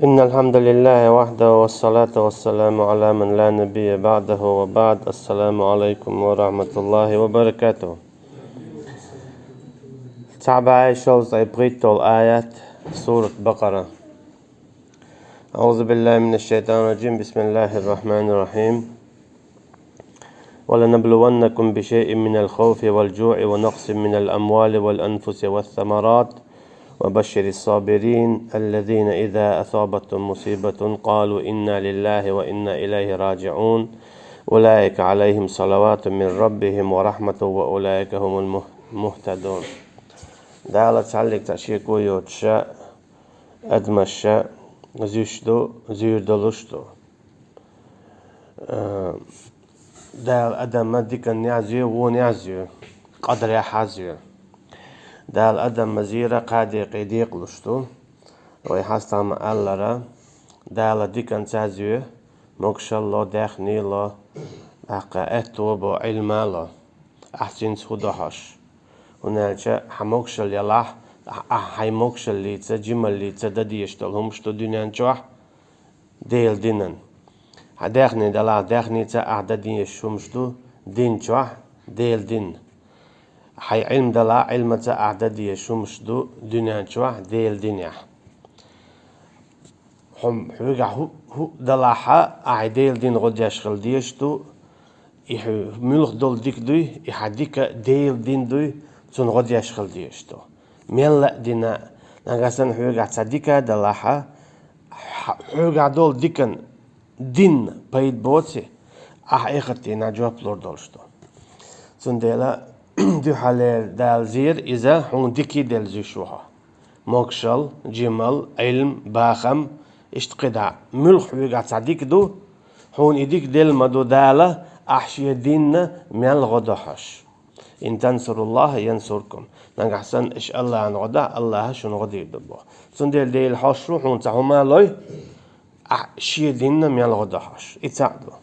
إن الحمد لله وحده والصلاة والسلام على من لا نبي بعده وبعد. السلام عليكم ورحمة الله وبركاته. تعبعي شوز عبريتو الآيات سورة بقرة. أعوذ بالله من الشيطان الرجيم. بسم الله الرحمن الرحيم. ولنبلونكم بشيء من الخوف والجوع ونقص من الأموال والأنفس والثمرات وبشر الصابرين الذين إذا أصابتهم مصيبة قالوا إنا لله وإنا إليه راجعون أولئك عليهم صلوات من ربهم ورحمة وأولئك هم المهتدون. دالة تعلق تأشيكو يوتشا أدمشا زيشدو زيردلوشدو دال أدم ديك نعزيو ونعزيو قدر يحازيو دال أدم مزيرة قادي قيديق لشتو ويحاستام ألرا دال ديكن تازيو موكشالله داخني الله أقا أتوبو علما الله أحسين سودوحش ونالجا حموكشل يلاح حي موكشل ليتسا جمال ليتسا داديشتل همشتو دينان جوح ديل دينن حداخني دلا داخني تا أعدادين يشومشتو دين جوح ديل دين حي علم دلا علم تا أعدادية شومشدو دنيا جوح ديل دنيا هم حوجا هو دلا حا أعديل دين غد يشغل ديشتو إح ملخ دول ديك دوي إحديك ديل دين دوي تون غد يشغل ديشتو ملا دينا نغسن حوجا تصديكا دلا حا حوجا دول ديكن دين بيد بوتي إخرتي نجواب لور دولشتو تون ديلا دو حالير دال زير إذا هون ديكي دل زيشوها موكشل جمل علم باخم اشتقدا ملح ويقع تصديق دو هون إديك دل مدو دالة أحشي دين ميال غدوحش إن تنصروا الله ينصركم نحسن إش الله عن غدا الله شون غدي يدبو سندل ديل حشرو هون تهما لوي أحشي دين ميال غدوحش اتساعدوا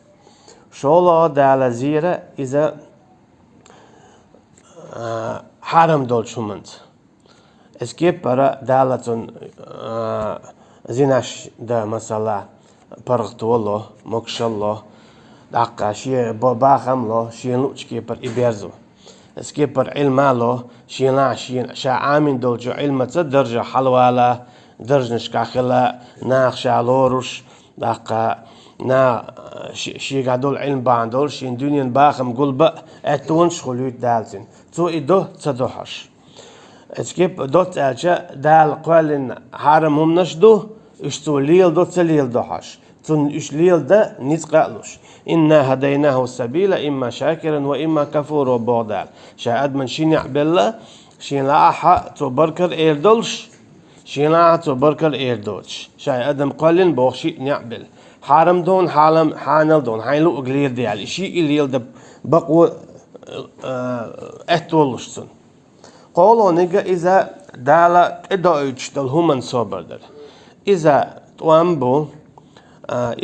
شولا دالة زيرة إذا حرم دول شومنت اسكيب برا دالتون زيناش دا مثلا برغتولو موكشالو داقا شي باخم لو شي لوچكي بر إبيرزو اسكيب بر علمالو شي لا شي شا عامين دول جو علمة درجة حلوالا درجة نشكاخلا ناخ شالوروش داقا نا شي قادول علم باندول شي دنيا باخم قلبا اتون شغلوت دالتين تو إدو تصدوحش اسكيب دوت أجا دال قالن حرم هم نشدو اشتو ليل دوت ليل دوحش تون اش ليل دا نتقالوش إنا هديناه السبيل إما شاكرا وإما كفور وبعدال شاهد من شين يعبلا شين لاحا تو بركر إيردولش شين لاحا تو بركر إيردولش شاهد أدم قالن بوخشي نعبل حرم دون حالم حانل دون حيلو أقلير ديال شيء الليل دا بقو اتولشتن قولوا نيجا إذا دالا إدايتش دل همان صبردر إذا توامبو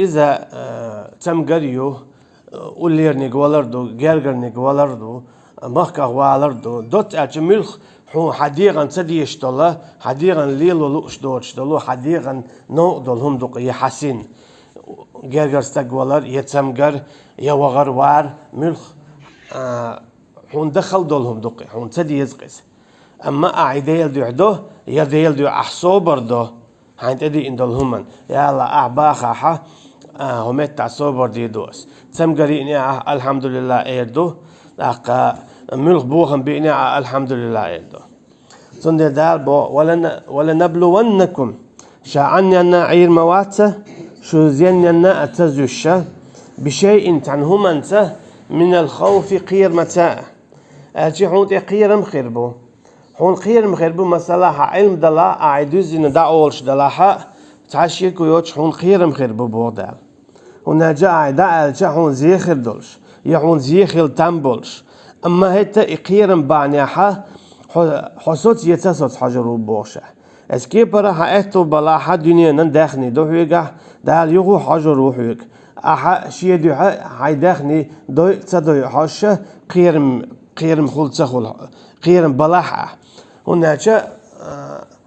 إذا تمغريو أولير نيجوالردو جرجر نيجوالردو مخكا والردو دوت أجملخ هو حديقا تديشتلا حديقا ليلو لوش دوتشتلو حديقا نو دل هم دوق يحسين جرجر استقوالر يتمغر يوغر وار ملخ هون دخل دولهم دقي هون تدي يزقس أما أعيديل دو عدو يديل دو أحصوبر دو هين تدي إن دولهمن يلا أعباخا حا همت تعصوبر دي دوس تمقريني الحمد لله إيردو لقا ملخ بوخم بيني الحمد لله إيردو سند دال بو ولنبلونكم شاعني أن عير مواتة شو زين أن أتزوشة بشيء تعنهما من الخوف قير متاع أجي هون قير مخربو هون قير مخربو مثلا علم دلا أعيدوزين داولش دلا تعشيكو يوتش هون قير مخربو بودال هون جا عيدا ألجا هون زيخر دولش يهون زيخر تنبولش أما هيتا قير بانيحا حسوت يتسوت حجرو بوشة اسكي برا اتو بلا دنيا ندخني دو هيغا دال يغو حجرو هيغ شي دو هاي دخني دو تصدو حشه قيرم خلصه قيرم بلاحه هناك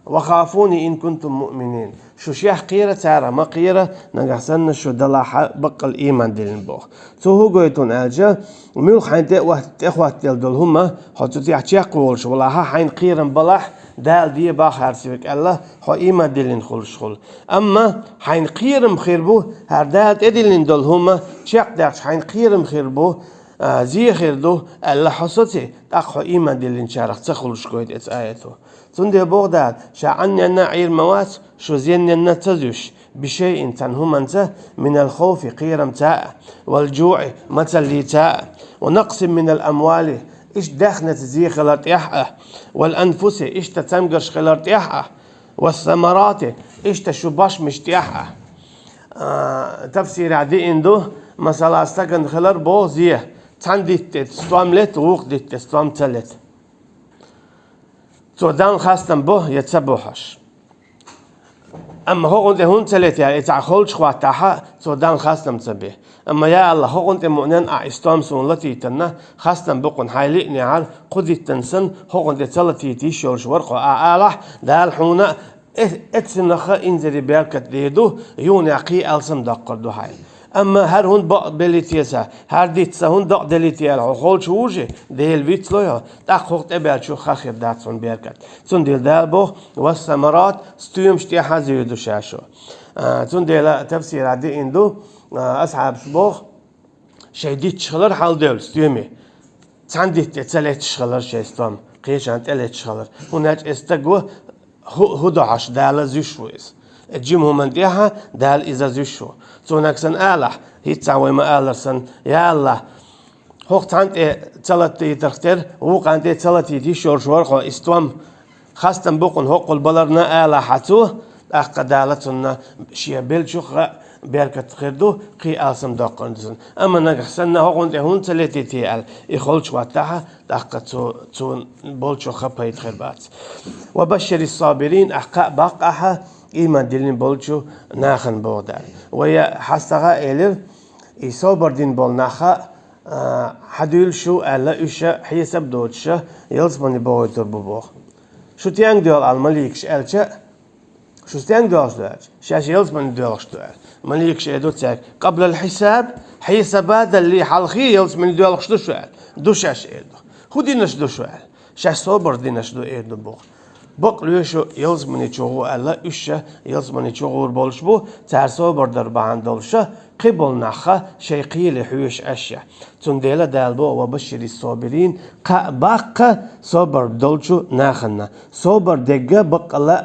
وخافوني إن كنتم مؤمنين شو شيح قيرة تارا ما قيرة نجحسن شو دلاحة بق الإيمان دلين بوخ هو قويتون ألجا ميل حين تأخوات إخوات دول هما حتى تيحتيق قولش ولا حين قيرن بلاح دال دي باخر سيفك الله هو إيمان دلين خلش خل أما حين قيرن خيربو هر دال تدلين دول هما تيق داش حين قيرن خيربو زي خيردو الله حصتي تأخو إيمان دلين شارخ تخلش قويت إت آياته تندي بغداد شعني أن عير موات شو زين أن تزوش بشيء تنهم أنت من الخوف قيرم تاء والجوع مثل تاء ونقص من الأموال إيش دخنت زي خلط يحقه والأنفس إيش تتمقرش خلط يحقه والثمرات إيش تشباش مش تيحقه تفسير عدي إندو مثلا استقن خلر بو زيه تنديت تستواملت وقدت تستوام تلت تودان خاستن به يتسبوحش أما هو قلت هون تلت يعني تعخلش خواتها تودان خاستن تبه أما يا الله هو قلت مؤمن أستام سنلتي تنا خاستن بقون حيلي نعال قدت تنسن هو قلت تلتي تيشورش ورقة أعلح دال حونا اتسنخ إنزري بيركت ليدو يون يقي ألسن دقر دو حيل أما هر هون بق بليتيسا هر ديتسا هون دق دليتيال عقول شوجي ديل فيتلويا تأخذ تبعت شو خاخر داتسون بيركت تون ديل دالبو والثمرات ستيوم شتيحة زيدو شاشو تون ديل تفسير عدي إندو أصحاب شبوخ شيديت شغلر حال ديل ستيومي تانديت تسلت شغلر شيستم قيشان تلت شغلر هناك استقوى هدو عش دال زيشويس الجيم من ديها دال إذا زيشو تونكسن آلح هيتساوي ما آلرسن يا الله هوقت عند تلاتي تختار ووق عند تلاتي دي شور خو استوام خاستن بقون هوق البلرنا آلحتو أقدالتنا شيء بلشوخ بيركت خيردو قي آسم دقندزن أما نجحسنا هوقن هون تلاتي تيال يخلش واتها دقتو تون بلشوخ بيت خربات وبشر الصابرين أحقا بقاها إيمان دلين بولشو ناخن بودار ويا حستغا إلر يصبر دين بول ناخا حدول شو ألا إشا حيسب دوتشا يلزمني بويتر ببوخ شو تيانج دول المليكش ألشا شو تيانج دولش دوال شاش يلزمني دولش دوال مليكش إدوتك قبل الحساب حسابات اللي حلخي يلزمني دولش دوال دوشاش إدو خدينش دوشوال شاش صبر دينش دو إدو بوخ بقليشو يلزمني تشوغو ألا إشا يلزمني تشوغور بولشبو تارسو بردر باندولشا قبل نخا شيقي لحوش أشياء تنديلا دالبو وبشر الصابرين باقا صبر دولشو ناخنا صبر دقا بقلا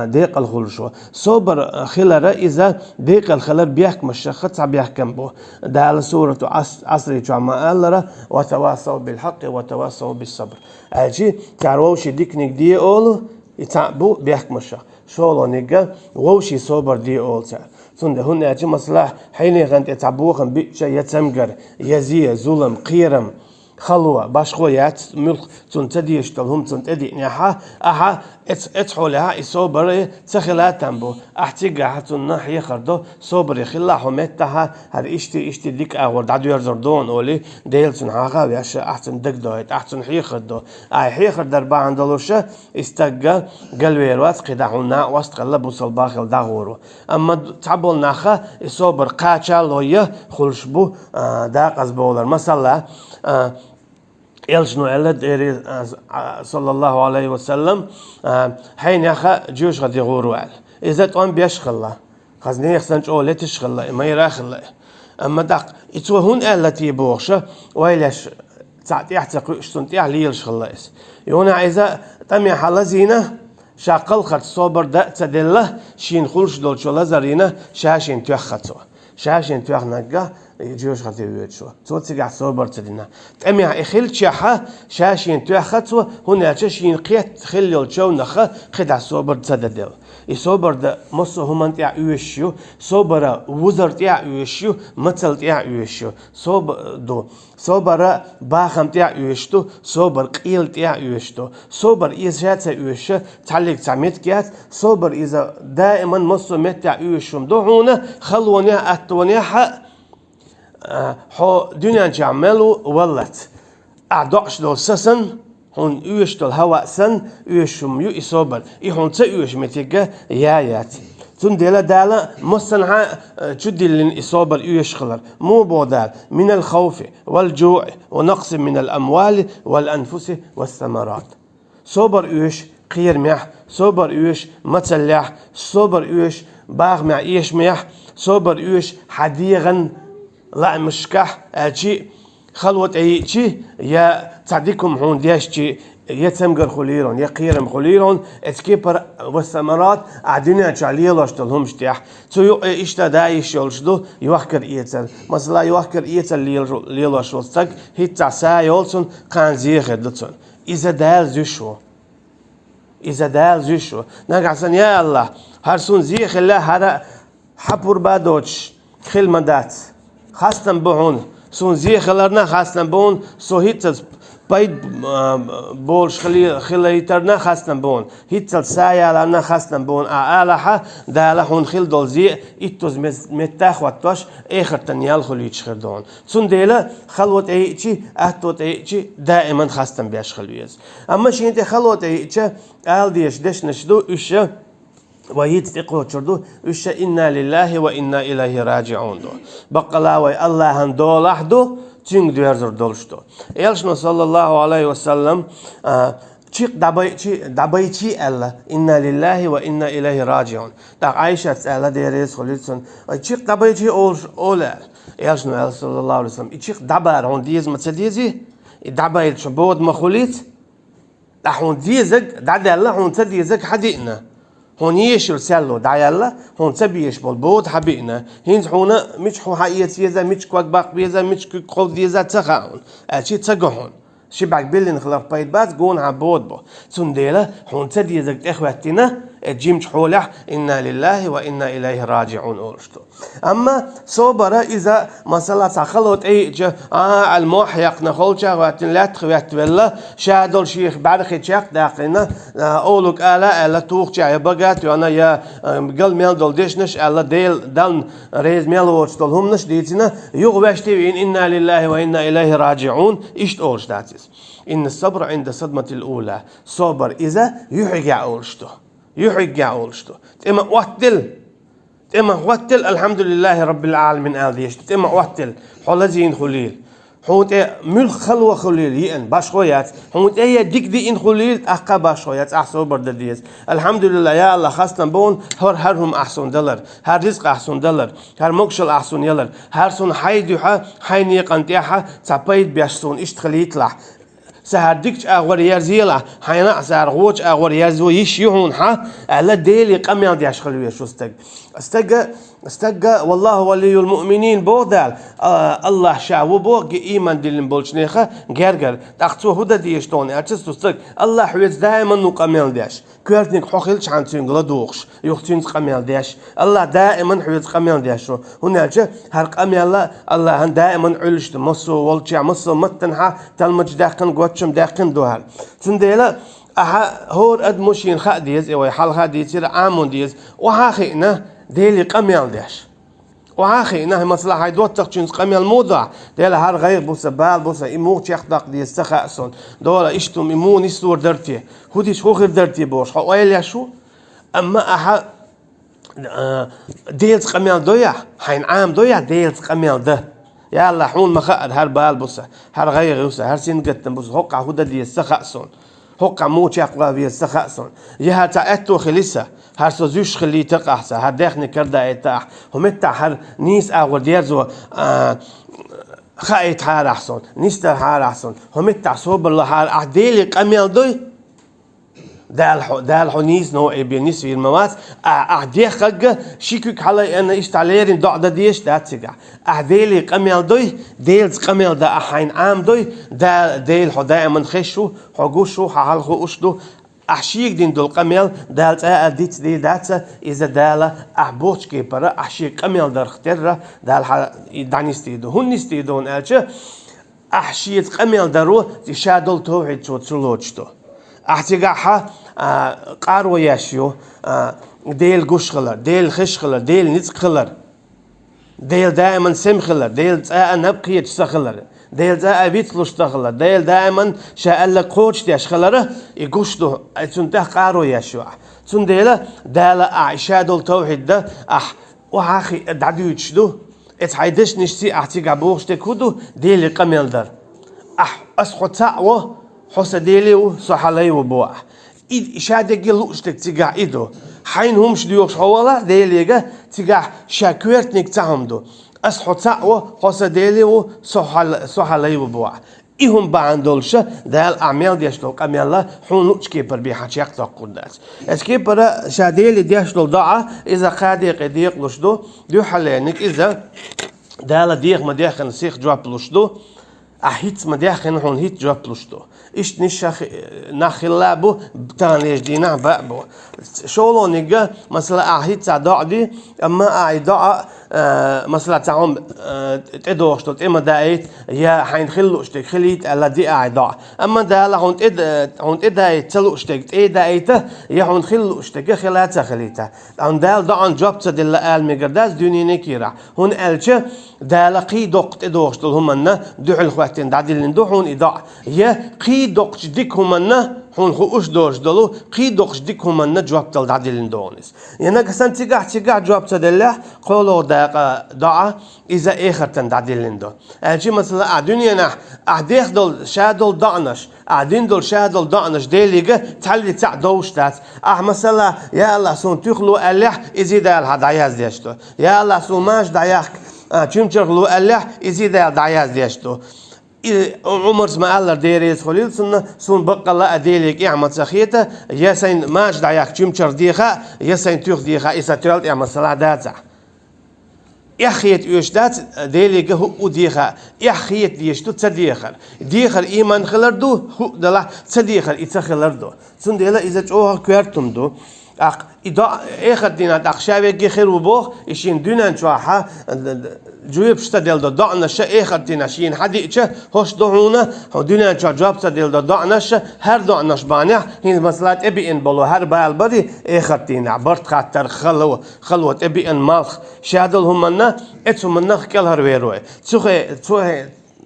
ديق الخلشو صبر خلرا إذا ديق الخلر بيحكم الشخص بيحكم بو دال سورة عصري جمع ألرا وتواصوا بالحق وتواصوا بالصبر أجي كاروشي ديكنيك دي أولو يتعبو بيحكم الشخص شولو نيجا ووشي صبر دي أولتا تند هن أجي مصلح حين غنت يتعبوخن بيتشا يتمجر يزيه ظلم قيرم خلوة باشخويات ملك تنتديش تلهم تنتدي نحا أها اتحولها إصابر تخلات تنبو احتيجا حتى ناحية خردو صبر خلا حمتها هر اشتي ديك أورد عدو يرزردون أولي ديلتن حاجة ويش أحسن دك دوت أحسن حيخردو حيخر دربا عندلوشة استجا قلبيروات قدعونا واستقل بوصل باخل دغورو أما تعبول ناخا إصابر قاتشال لويه خلشبو داق أزبولر مثلا يلشنو على ديري صلى الله عليه وسلم حين يخا جوش غادي يغوروال إذا تقوم بيشخلا خزني يخسنج أولي تشخلا ما يراخلا أما دق يتوهون التي بوغشة ويلاش تعطي يحتق شتنتي عليه يشخلا إس يونا عايزة تمي حلا زينة شاقل خرط صبر دا تدله شين خلش دول شو لازرينة شاشين تيخطو شاشين تيخنقا يجوش خاطر يوتشوا توتي قاعد صبر تدينا تأمي إخيل شاحة شاشين تيخطوا هنا شاشين قيت خيل يلشوا نخا خدع صبر تددل يصبر ده مصر هم أنت يعيشوا صبر وزر يعيشوا مثل يعيشوا صبر باخم يعيشوا صبر قيل يعيشوا صبر إذا يعيش تعلق تعمد كيات صبر إذا دائما مصر مت يعيشهم دعونا خلونا أتوني حق حو دنيا جعملو ولت أعداش دول سسن هون يوش دول هوا سن يوشم يو إصابر إهون تا يوش متيجا يايات تندلا دالا مصنع تشدل إصابة يشخلر مو بودال من الخوف والجوع ونقص من الأموال والأنفس والثمرات صبر يش قير مح صبر يش متسلح صبر يش باغ مع إيش مح صبر يش حديغا لا مشكح أشي خلوة أيشي يا تصدقكم هون ديشتي يتسمجر خليرون يقيرم خليرون اتكيبر والثمرات عدنا تعليه لاشتلهم اشتيح تو اشتا دايش يولشدو يوخكر ايتل مثلا يوخكر ايتل ليلاشوستك هيتا سايولسون قان زيخد لتون إذا دال زيشو نقعسن يا الله هرسون زيخ الله هذا حبور بادوش خل مدات خاصة بهون سون زيخلرنا خاصة بهون سو هيتل بايد بولش خليترنا خاصنا بون هيتل سايالنا خاصنا بون آلها دالهون خل دولزي إتوز متاخ واتوش آخر تنيال خليتش خردون سون ديلا خلوت ايتشي أهتوت ايتشي دائما خاصنا بيش خلويز أما شي انت خلوت ايتشي آل ديش ديش نشدو إيش ويت تقول شردو إيش إنا لله وإنا إليه راجعون دو بقلاوي الله هندول أحدو تينغ ديرزر دولشتو إلشنا صلى الله عليه وسلم تشيق دبيتشي الله إنا لله وإنا إليه راجعون تا عائشة الله ديريز خليتسون تشيق دبيتشي أولا إلشنا صلى الله عليه وسلم تشيق دبر هون ديز متسديزي دبيت شبود مخليت هون ديزك دعد الله هون تديزك حديقنا هون يشل سلو دعيالله هون تبيش بالبود حبينا هين هونا مش هو حقيقة يزا مش كوك باق بيزا مش كوك ديزا تخاون أشي تجهون شبعك بيلن خلاف بايد باز جون عبود بو سنديلا هون تديزك إخواتنا جيمش حولح إنا لله وإنا إليه راجعون أورشتو أما صبر إذا مثلا تخلوت أي المحيق نخلشة واتن لا تخوات ولا شادول شيخ بعرخ شيخ داخلنا أولك ألا توخ شيء بقات وأنا يا قل ميل دول ديشنش ألا ديل دان ريز ميل ورشتول هم نش ديتنا يغوشتي إنا لله وإنا إليه راجعون إيش أورش داتيس إن الصبر عند صدمة الأولى صبر إذا يحجع أورشتو يحجع أولشتو تما واتل الحمد لله رب العالمين آلديش تما واتل حلزين خليل حوت مل خلوة خليل يئن باش خويات حوت ديك دي إن خليل أقا باش خويات أحسن بردديس الحمد لله يا الله خاصنا بون هرهم أحسن دلر هر رزق أحسن دلر هر مكشل أحسن يلر هر سون حيدها حيني قنتيها تبايد بيشسون إشتخليت له سهردكش أغور يرزيلا حينا سهرغوش أغور يرزو يشيهون على ديلي قميان دياش خلوية شو استقى والله ولي المؤمنين بودال الله شاو بوغ إيمان دلين بولشنيخة غير تاقتو هدا ديشتوني أرتستو استق الله حويز دائما نو قميان دياش كوارتنك حوخيلش عن تنقل دوغش يختين قميان دياش الله دائما حويز قميان دياشو هناك هر قميان الله دائما علشت مصو والجع مصو متنها تلمج داقن قوتشم داقن دوهال تنديلا هور أدموشين خا ديز إيوه حالها ديز عامون ديز وهاخينا ديلي قميال ديش وهاخينا مثلا هيدوتك تشينز قميال موضع ديلا هار غير بوسا بال بوسا إمو تيخدق ديز تخاصون دولا إشتم إمو نسور درتي هوديش هو غير درتي بوش حوائل يشو أما ديلز قميال دويا حين عام دويا ديلز قميال ده يا الله حون مخاء هر بال بوسا هر غير بوسا هر سين قتن بوسا هوقع هودا ديز تخاصون هوقع مو تيقلا ديز تخاصون يها تأتو خليسا هر سوزوش خلي تقحسا هر داخني كردا يتاح همتا هر نيس أغور ديرزو خايت حار أحسن نيستر حار أحسن همتا صوب الله حار أحديلي قميل دوي دال نيس نو إبي نيس في المواد أحدي خج شيكك حلا أنا إشتعليرين ضعدا ديش داتسجع أحديلي قميل دوي ديلز قميل دا أحين عام دوي ديل دائما خشوا حجوشوا حالخو أشدو أحشيك دين دول قميل دالت أديت دي داتا إذا دالا أحبوش كيبرا أحشيك قميل در اخترا دال دعني استيدو هون استيدون ألشة أحشيك قميل درو تشادل توحيد شو تسلوجتو أحتيجاها قارو ياشيو ديل قش خلر ديل خش خلر ديل نتق خلر ديل دائما سم خلر ديل نبقية تسخلر ديل زا أبيتلوش تخلر ديل دائما شاء الله قوش ديش خلره يقوشتو أتنته قارو يشوع تنديلا دالا عشاد التوحيد ده وحاخي دعديوش دو اتحيدش نشتي احتيق عبوغش تكودو ديلي قميل در اسخو تاعو حوسا ديلي صحالي وبوع إشادة لوش تيجا إيدو حين همش ديوش حوالا ديليجا تيجا شاكويرتنك تعمدو أصحو تاعو حوسا ديلي صحالي وبوع إهم بعندولش ده الأعمال ديشتول أميلا حون لوش كيبر بيحكي تقودات اسكيبر شاديلي ديشتول ضاع إذا قادي قديق لشدو دو حلينك إذا ده ديق ما ديخن سيخ جواب لشدو أحيت ما ديخن هون هيت جواب لشدو إيش نشخ نخلابو بتانيش دينا بابو شولو نيجا مثلا أحيت تعدي أما أعيدا مثلا تعم تدوش تط إما دايت يا حين خلوش تك خليت على دي أعيدا أما ده لا هون تدايت تلوش تك دايت يا هون خلوش تك خلاتها خليتها عن دال عن جوب تدل المقداس دنيا نكيرة هون ألش دالقي دقت تدوش تل هم أن دح الخواتين دعدلين دو هون إضاع يا قي دقت ديك هم أن هون خوش دورش دلو قي دقت ديك هم أن جواب تل دعدلين دونس يعني كسان تيجا جواب تدل قولوا ضاع إذا آخر تندعدلين دو أجي مثلا الدنيا أعديخ دول شادل ضعنش أعدين دول شادل ضعنش ديليجا تعلي تعدوش تات مثلا يا الله سون تخلو ألح إزيد الهدايا ديشتو يا الله سون ماش داياك تشمشرلو ألح إزيد الهدايا ديشتو عمر ما الله ديريس خليل سون بقى الله أديلك إعمل سخيته يا سين ماش داياك تشمشر ديخا يا سين تخ ديخا إذا ترلت إعمل صلاة داتا يخيت يشتات ديليك هو ديخا يخيت ديشتو تصديخر ديخر إيمان خلردو هو دلا تصديخر إتخلردو سون ديلا إذا تشوها كويرتم دو إذا آخر دينا دخشاوي جخير وبوخ إشين دينا شواها جويب شتدل ضعنا شا آخر دينا شين حديقش هوش دهونا هو دينا شوا جواب شتدل ضعنا شا هر ضعنا شبانع هين مسلات أبي إن بلو هر بالبدي آخر دينا برت خاطر خلوة أبي إن مالخ شادل هم منا إتهم منا كل هرويروي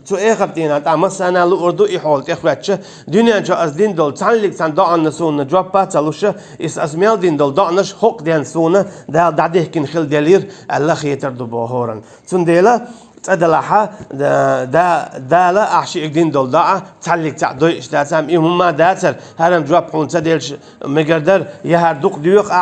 تو آخر دينا تعمل سنة لأردو إحول تخرج دنيا جا از دين دول تعلق تان دعنا سونا جواب باتلوش إس أزميل دين دول دعناش حق دين سونا ده ده كن خل دلير الله خيتر دو بهورن تون ديلا تدلها ده لا أحشي دين دول دعا تعلق تعدو إشتاتهم إهم ما داتر هرم جواب حون تدلش مقدر يهر دوق ديوق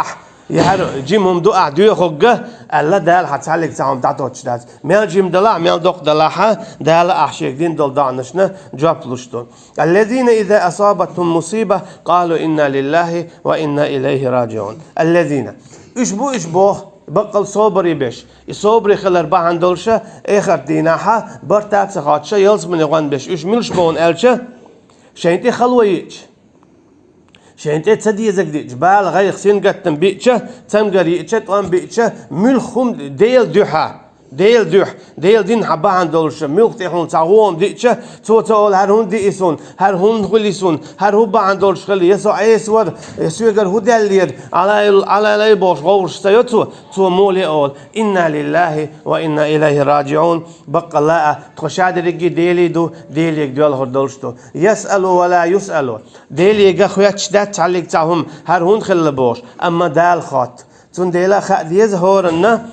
يهر جيمهم دو ديو خوجة الله دال حتعلق تعم تعطوش دات ميل جيم دلا ميل دوق دلاها دال أحشيك دين دول دعنشنا جاب لشتون الذين إذا أصابتهم مصيبة قالوا إنا لله وإنا إليه راجعون الذين إشبو بقل صبر يبش يصبر خلر بعن دولشة آخر دينها برتاب سخاتشة يلز من يغان بش إيش ملش بون ألشة شينتي خلويش شينتي تدي زكدي جبال غير خسين قتن بيتشه تمقري اتشه طوان بيتشه ملخم ديل دوحة ديل دين حبا عن دولش ملخ تيخون تعوهم ديتشه تقول هرهون ديسون هرهون خليسون هرهو با عن دولش خلي يسوع يسور يسوع هو دلير على لا يبوش غورش سيوتو تو مولي أول إنا لله وإنا إليه راجعون بقى الله تخشاد رجي ديلي دول هردولشتو يسألوا ولا يسألوا ديلي خوياتش دات تعلق تعهم هرهون خلي بوش أما دال خات تون ديلا خاد يزهورنا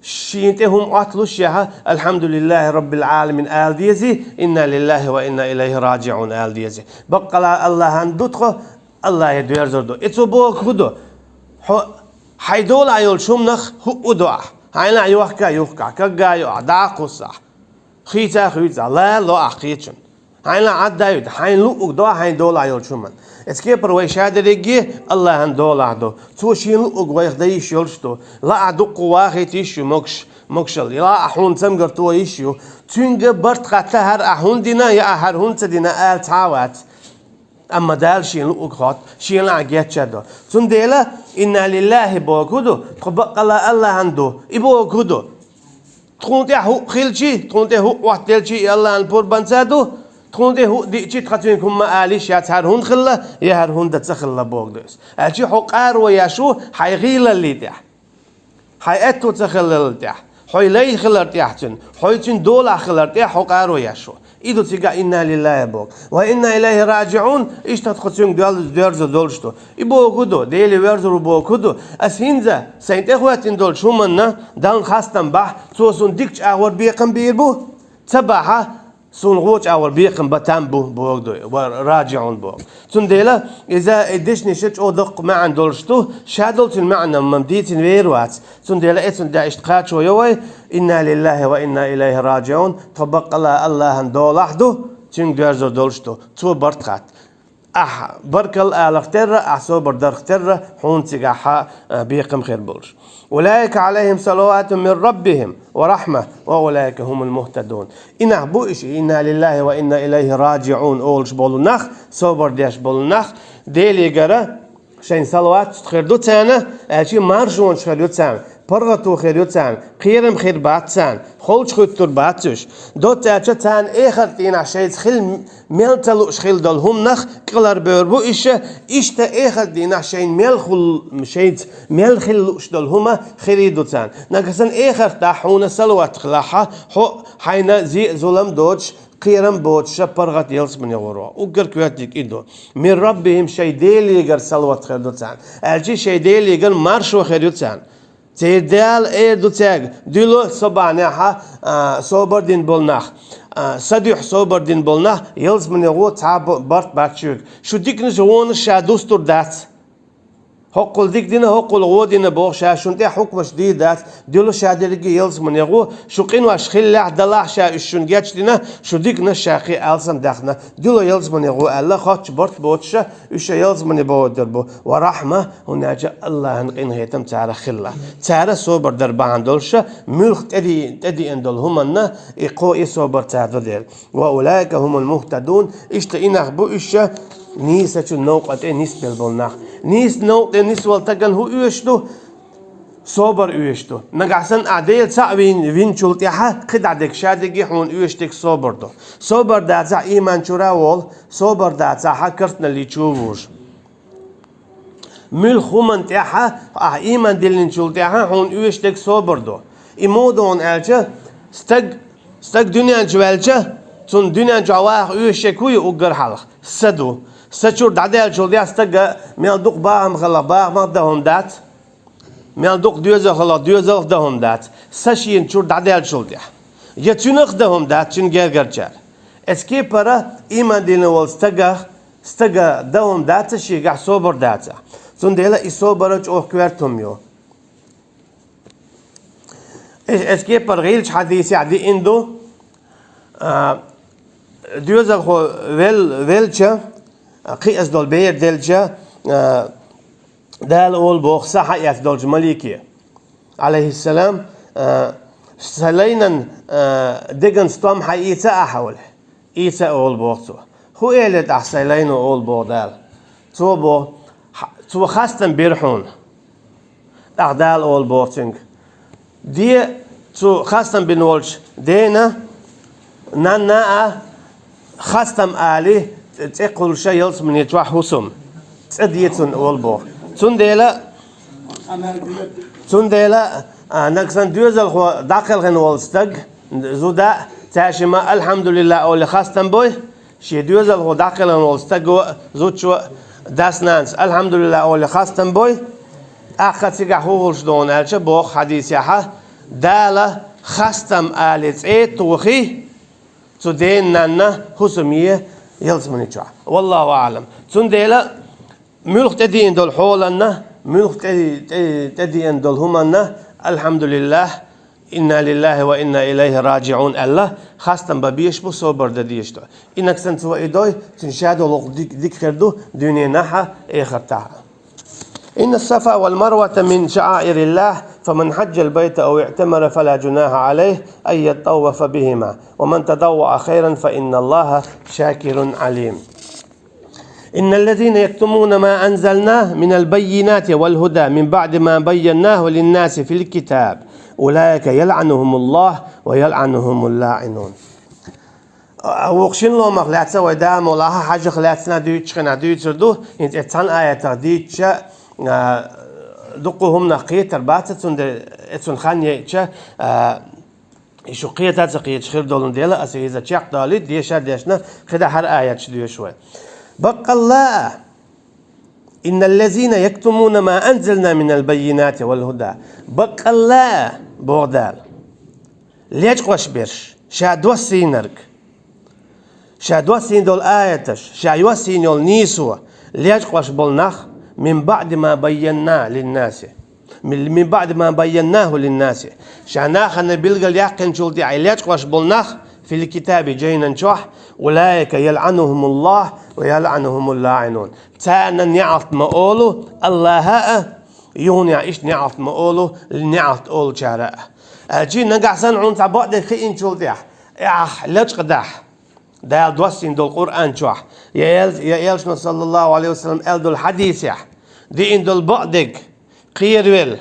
شينتهم أطلش ياها الحمد لله رب العالمين آل ديزي إنا لله وإنا إليه راجعون آل ديزي بقى الله هندوتخو الله يدوير زردو إتوبو كودو حيدول عيول شمنخ هو دعا هاينا يوحكا كجايو داقوسا خيتا لا أخيتشن هاينا عدايود هاين لو دعا هاين دول عيول شمن اسكيبر ويشاد رجي الله هندول عدو توشين لو ويخديش يلشتو لا عدق واحد يشو مكشل لا أحون تمجر تو يشو تنج برت قتل هر أحون دينا يا هر هون تدينا آل تعوات أما دال شين لو خات شين عجيت شدو تنديلا إن لله بوكودو تبقى الله عنده يبوكودو تكونته هو خلشي تكونته هو وحدلشي الله البور بنسادو تكونته هو ديشي تخاتينكم ما آليش يا هرهون خلا يا هرهون دتسخلا بوكدوس أجي حقار وياشو حيغيل اللي تح حيأتو تخلا اللي تح حي لي خلر تحتن حي تين دول خلر تح حقار وياشو إيدو تيجا إنا لله بوك وإنا إليه راجعون إيش تدخلون ديرزو دولشتو إبو كدو ديلي ويرزو بو كدو أسهنزا سينت إخواتين دول شو منا دان خاستن بح توسون ديكش أور بيقم بيربو تبعها سون غوش أول بيقم بتام بو راجعون بو تنديلا إذا إدش نشتش أو دق معن دولشتو شادلت المعنى ممديت ويروات تنديلا إتن دا اشتقات شو يوي إنا لله وإنا إليه راجعون طبق الله دول أحدو تين جرزو دولشتو تو برتقات بركل اختر احسو بردر اختر حون تجاحا بيقم خير بولش أولئك عليهم صلوات من ربهم ورحمة وأولئك هم المهتدون إنا بوش إنا لله وإنا إليه راجعون أولش بولناخ صوبر ديش بولناخ ديلي جرا شين صلوات خير دو تانا أشي مارجون خير دو تانا برغتو خير يوتان قيرم خير باتسان خولش خطر باتش دوت أجتان آخر تين عشان خل ملتلوش خل دلهم نخ كلار بيربو إيش آخر تين عشان ملخل مشيت ملخلوش دلهما خريدوتان نقصن آخر تاحون سلوات خلاها حين زي ظلم دوتش قيرم بوتش برغت يلس من يوروا وقر كواتيك إيدو من ربهم شيء ديلي يقر سلوات خير دوتان أجي شيء ديلي يقر مارشو خير يوتان تيدال دو تاج دلو صبانها صوبر دين بولناخ صديح صوبر دين بولناخ يلز من يغو تعب برت باتشوك شو ديك نجوون شادوستور دات حقول ديك دينا حقول غو دينا بوغ شاشون حكم شديد دات دلو شادرجي يلز من يغو شو قين واش خل عدلا شا الشون جاتش دينا شو ديك نشاقي ألسم داخنا دلو يلز من يغو الله خاتش برت بوتش إيش يلز من يبود دربو ورحمة ونجا الله هنقين هيتم تعرى خلا تعرى صوبر دربان دولش ملخ تدي اندول هم إقو صوبر تعرى دير وأولئك هم المهتدون إيش تينخ بو إيش نيسة النوقة نيس بالبلناخ نيس نوقة نيس والتقن هو يشتو صوبر يشتو نقعسن عديل ساوين وين شلتيها خد عدك شادق يحون يشتك صوبر دو صوبر داتا إيمان شراول صوبر داتا حكرتنا اللي تشوفوش ملخومن تاعها إيمان دلين شلتيها حون يشتك صوبر دو إمودون ألجا استق دنيا جوالجا تون دنيا جواه يشكوي وقر حلق سدو سچور دادل شول دي استق ميل دوق باهم خلا باغ ما دهم دات ميل دوق دوزه خلا دوزه دهم دات سشين چور دادل شول دي يتونخ دهم دات چن گرگرچار اسكي para iman دين ول استق دهم دات شي گح صبر دات تون ديلا يصبرج او كوارتم يو اسكي para غيلش حديثي عدي اندو دوزه خو ويلچا قياس دول بير دلجا دال أول بوخ صح ياس دولج مليكية عليه السلام سلينا دقن ستوم حييتا أحوله إيتا أول بوخ هو إيلت أحسلين أول بوخ دال تو خاستن بيرحون أعدال أول بوخ تنك دي تو خاستن بنولش دينا نانا خاستم آلي تقول شيء يلص من يتوح حسم تأديتون أول بور تنديلا نقصن دوزل خو داخل غن والستق زودا تاشما الحمد لله أول خاستم بوي شي دوزل خو داخل غن والستق زود شو داسنانس الحمد لله أول خاستم بوي أخذ سجع هولش دون ألش بوخ حديث يحه دالا خاستم آلت توخي تدين نانا حسمية يلزم نجوا والله أعلم تنديلا ملك تدين دول حولنا ملك تدين دول همنا الحمد لله إنا لله وإنا إليه راجعون الله خاصة ببيش بصبر دديشتو إنك سنتوا إيدوي تنشادوا لق ديك خردو دنيا نحا إخرتها إن الصفا والمروة من شعائر الله فمن حج البيت أو اعتمر فلا جناح عليه أن يطوف بهما ومن تطوع خيرا فإن الله شاكر عليم إن الذين يكتمون ما أنزلناه من البينات والهدى من بعد ما بيناه للناس في الكتاب أولئك يلعنهم الله ويلعنهم اللاعنون وقشين لو مخلاتsa ويدام والله حاجة خلاتنا ديتشخنا ديتشردو إنت إتسان آية ديتش دقوهم نقية ترباتة تون خانية إيشو قيتا تقيت خير دولن ديلا أسي إذا تشاق دالي ديشا ديشنا خدا هر آيات شديو شوي بقى الله إن الذين يكتمون ما أنزلنا من البينات والهدى بقى الله بودال ليش قوش بيرش شادوا سينرك شادوا سين دول آياتش شايوا سين يول نيسوا ليش قوش بولناخ من بعد ما بيناه للناس من بعد ما بيناه للناس شاناخ أن بيلقى اليقين شولتي عيليش قوش بولناخ في الكتاب جينا نشوح أولئك يلعنهم الله ويلعنهم اللاعنون تانا نعط مقولو الله يوني إيش نعط مقولو نعط أول شارع أجي نقع سنعون تبعد خين شولتيح ليش قدح دال دوسين دول قرآن شوح يا صلى الله عليه وسلم دول حديث دي دول بعدك قيرويل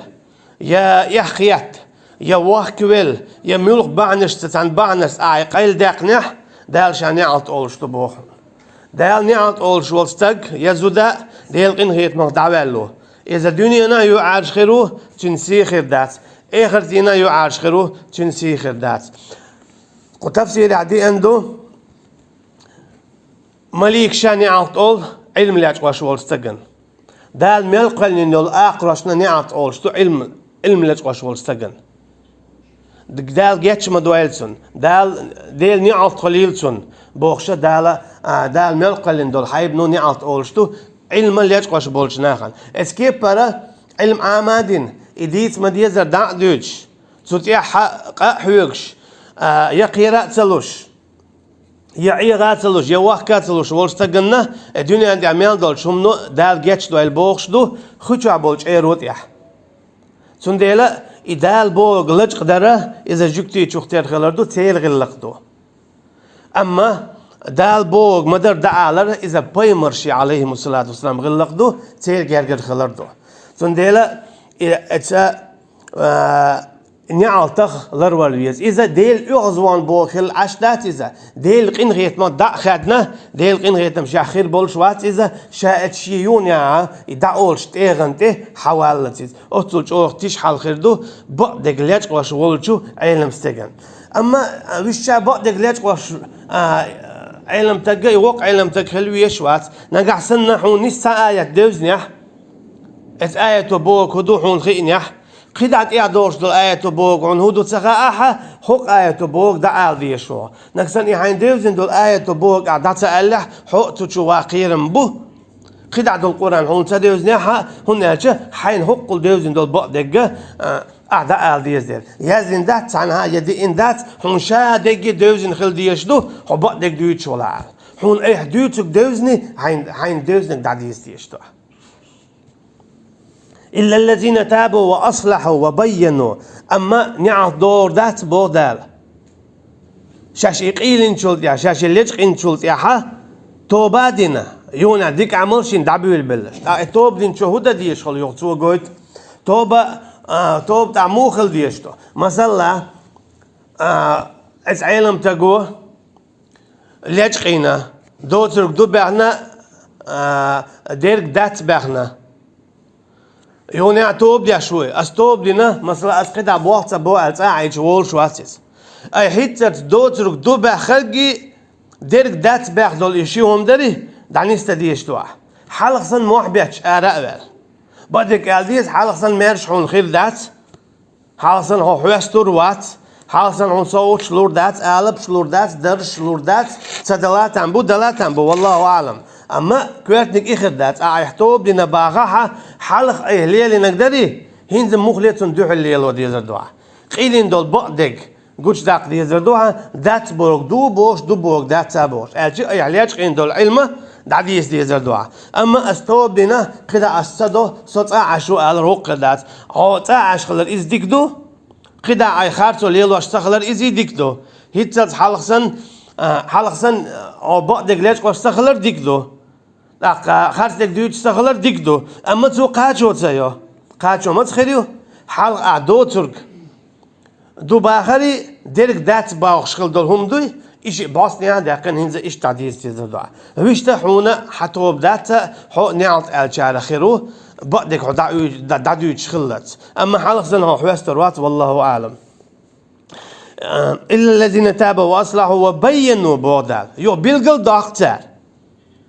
يا خيات يا وحكويل يا ملك بعنش تتعن بعنش قيل داقنح دال شان نعط أول شتبوخ دال نعط أول شولستق يزودا ديال قنغيت مقدعوالو إذا دنيانا يعارش خيرو تنسي خير دات آخر دينا يعارش خيرو تنسي خير دات وتفسير عدي عنده مليك شان نعط أول علم لاج واشوال استقن دال ملقل إنه الآخرشنا نعط أول شتو علم لاج واشوال استقن دال جيتش مدويلسون دال نعط قليلسون بوخشة دال ملقل إنه الحيب نو نعط أول شتو علم لاج واش بولش ناخن اسكيب برا علم عامادين إديت مديزر دع دوتش تسوتيا حوكش يا قيرات سلوش يا عيغات سلوش يا واخكات سلوش والستقنا الدنيا عندي عمال دول شمنو دال جيتش دو البوخش دو خشوا بولش ايروت يح سنديلا إدال بوغ لج قدره إذا جكتي تشوختير خلردو تيل غلقدو أما دال بوغ مدر دعالر إذا بيمرشي عليهم الصلاة والسلام غلقدو تيل جرجر خلردو سنديلا إتسا نعالتخ لروليز إذا ديل أغزوان بوخل عشتات إذا ديل قنغيت ما دع خدنا ديل قنغيت مش خير بولشوات إذا شاءت شيون يا يدعولش تيغنته حوالتيز أطلج أوخ تشحال خيردو بعدك ليش قواش ولشو علم استجن أما وش بعدك ليش قواش علم تجا يوق علم تكهلوي يشوات نقع سنة حون نسا آية دوزنيح آية بوك هدوحون خينيح قدعت إعدوش دل آية بوك عن هدو تسخاءها حق آية بوك دعال دي شو نكسن إحين دوزن دل آية بوك عدت سألح حق تشو واقيرن بو قدعت دل القرآن حون تدوزنيحها هنالك حين حق دوزن دل بقدق أعداء ديزدر يزن دات عنها يدي إن دات حون شا دقي دوزن خل ديشدو حو بقدق دويتش ولا حون إيه دويتك دوزني حين دوزنك دا ديشدو إلا الذين تابوا وأصلحوا وبينوا أما نعط دور دات بودال شاش إقيل إنشولت يا شاش الليجق إنشولت يا ها توبادنا يونا ديك عملشين دعبي البلش توب دين شو هدا ديش خل يغتسوا قويت توب تاع موخل ديشتو مثلا علم تقوه ليجقينا دوترك دو بغنا ديرك دات بغنا يوني توب دي شوي استوب دينا مثلا اسقط ابوخت ابو الصاعج وول شواتس اي حتت دوترك دو بخلقي ديرك دات باخ دول يشيهم دري دانيست ديشتوا حلقسن موحبيتش ارأبل بدك الديس حلقسن ميرشحون خير دات حلقسن هو حوستور وات حلقسن هون صوت شلور دات قالب شلور دات درش شلور دات صدلات عم بدلات عم والله اعلم أما كويتنك إخدات أحتوب دينا باغاها حلق إيه ليلي نقدري هنزم مخليتون دوح الليل وديزر دوها قيلين دول بقدك قوش داق ديزر دوها دات بورك دو بوش دو بورك دات سابوش أجي أي علياش قين دول علمة دعديس ديزر دوها أما أستوب دينا قدا أستدو صوت عشو آل روق قدات أو تعاش خلر إز ديكدو قدا أي خارتو ليل واشتخلر إزي ديكدو هيتسات حلقسن أو بقدك ليش واشتخلر ديكدو خارجك دوتش تخلر ديكدو أما تو قاچو تسيو قاچو ما تخريو حلق أعدو ترك دو باخري ديرك دات باوخ شغل دول هم دوي إيش باسنيا داقن هنزا إيش تعديز تيزر دعا ويشتا حونا حتى بداتا حو نعط الشارع خيرو بقدك دعدو يتشخلت أما حلق زنها حوستروات والله أعلم إلا الذين تابوا وأصلحوا وبينوا بودال يو بيلقل داختر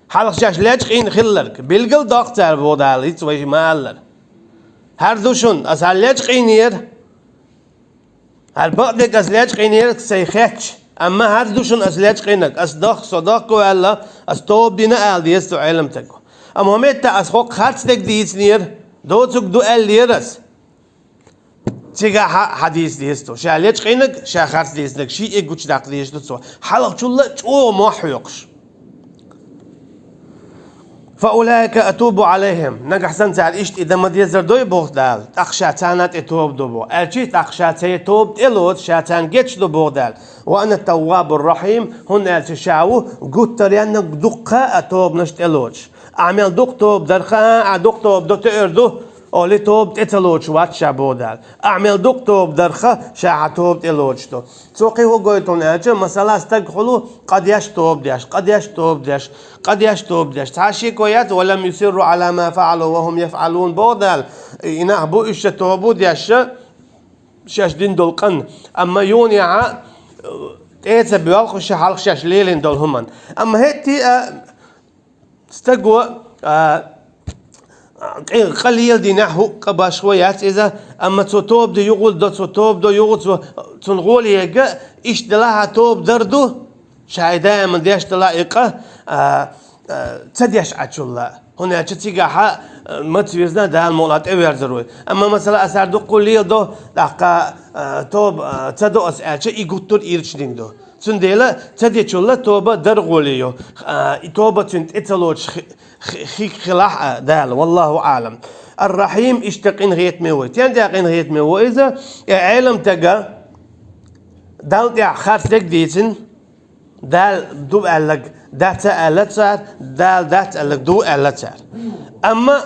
حلق شاش ليش قين خلرك بيلقل داختر بودال يتويش مالر هر دوشون از هر ليش قينير هر بعدك از ليش قينير سيخش أما هر دوشون از ليش قينك از دخ صدق ولا از توب دينا آل ديستو علم تكو أما هميتا از خوك خرچ تك ديس نير دوتك دو آل ليرس تيجا حديث ديستو شا ليش قينك شا خرچ ديسنك شي إيه قوش داق ديستو تسوا حلق شولا چو محيقش فأولئك أتوب عليهم نجح سنتعال إشت إذا ما ديزر دوي بوغدال تخشاتانات أتوب دوبو ألشي تخشاتي توب إلود شاتان جيتش دو بوغدال وأنا التواب الرحيم هن ألتشاو قد تريانا دقا أتوب نشت إلودش أعمل دق توب درخا دق توب دو تأردو أولي توب تتلوش واتشا بودال أعمل دق توب درخا شاع توب تلوش تو سوقي هو قويتون أجا مثلا استقخلوا قد يش توب ديش قد يش توب ديش قد يش توب ديش تعشي كويات ولم يصروا على ما فعلوا وهم يفعلون بودال إنه بو إيش توبو ديش شاش دين دولقن أما يونيا تيتسا بيالخش حلق شاش ليلين دول همان أما هيتي استقوا قليل دي نحو قبا شويات إذا أما توب دو يقول دو توب دو يقول تنقول يجا إيش دلها توب دردو شاي دائما ديش دلائقة تديش عجل هنا تيجا ما تفيزنا ده المولات أبير ضروري أما مثلا أسر دو قليل دو دقة توب تدو أسألش يقطر إيرشدين دو سنديلا تدي شولا توبة درغوليو توبة تنت إتلوش خلاح دال والله أعلم الرحيم اشتقين غيت موت يعني تقين غيت موت إذا علم تجا دال يا خارتك ديتن دال دو ألق دات ألتر دال دات ألق دو ألتر أما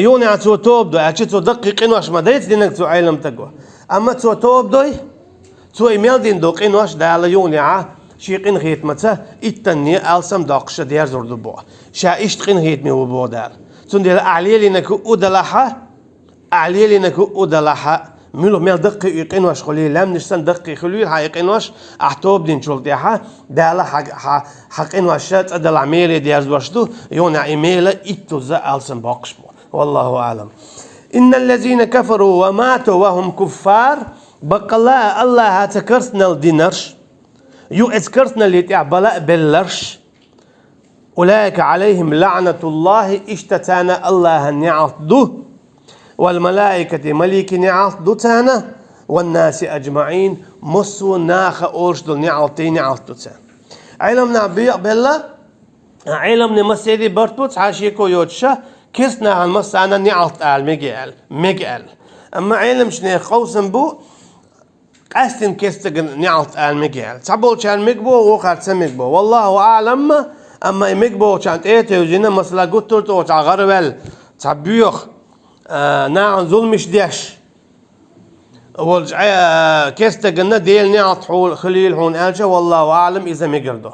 يوني عتو توب دو أشتو دقيقين واش ما ديت دينك تو علم تجوا أما تو توب دوي تو إيميل دين دوقين واش دال يوني شيقين غيت متى التنية ألسم داقشة ديار زردو بوا شا إشتقين غيت ميو بوا دار تندير أعليلي نكو أدلحة أعليلي نكو أدلحة ميلو ميل دقي يقين واش خلي لم نشتن دقي خلوي حيقين واش أحتوب دين شلتيها دالا حقين واش شات أدل عميلي ديار زواشدو يونا إيميلا إتوزا ألسم باقش بوا والله أعلم إن الذين كفروا وماتوا وهم كفار بقلا الله هاتكرسنا الدينرش يو اذكرتنا اللي تعبلا بلرش أولئك عليهم لعنة الله اشتتانا الله نعطدو والملائكة مليك نعطدو تانا والناس أجمعين مسو ناخ أورشدو نعطي نعطدو تانا علمنا بيلا علمنا مسيدي برتوت عاشيكو يوتشا كسنا عن مسانا نعط آل ميقال أما علم شني خوصن بو أستن كستك نعط آل ميقال تعبول كان ميقبو وقعد سميقبو والله أعلم أما ميقبو كانت إيه تيوزينا مثلا قلتلتو تعغربل تعبيوخ ناعن ظلمش ديش والجع كستك ديل نعط حول خليل هون ألجا والله أعلم إذا ميقردو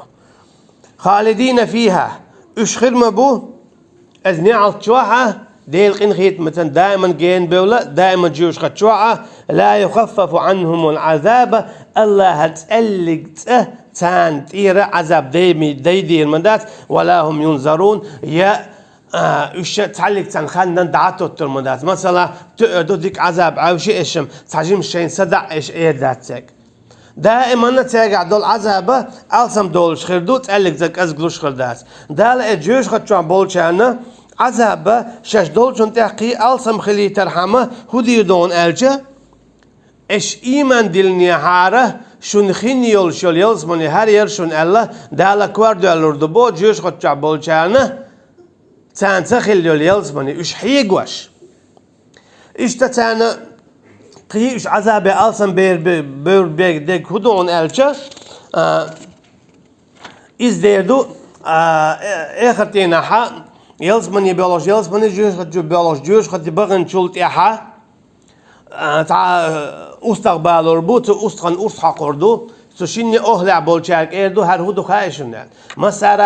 خالدين فيها إش خدمة بو از نعط شوحة ديل قنخيت مثلا دائما جين بولا دائما جيوش خد شوحة لا يخفف عنهم العذاب الله هتقلق تان تيرا عذاب دي المندات ولا هم ينظرون يا إيش تعلق تان خلنا دعاتو المندات مثلا تقدر ديك عذاب أو شيء إيشم تعجم شيء صدق إيش إيه ذاتك دائما نتاجع دول عذابه ألسم دولش خردو تقلق زك أزقلوش خردات دال الجيوش خد شو بولشانه عذابه شش دولشون تحقي ألسم خلي ترحمه هدي دون ألجا إيش إيمان دلني حاره شون خينيول شول يلزمني هر ير شون الله دال كواردو الردبو جيوش خد شو بولشانه تان تخيل يلزمني إيش حيقوش إيش تتانا قيش عذاب ألسم بير ديك هدون ألشة إز ديردو آخرتين أحا يلزمني بيولوج يلزمني جوش خد بغن شلت أحا تاع أستقبال ربوت أستخن أستحق أردو سوشيني أهلع بولشارك إردو هر هدو خايشنال مسارة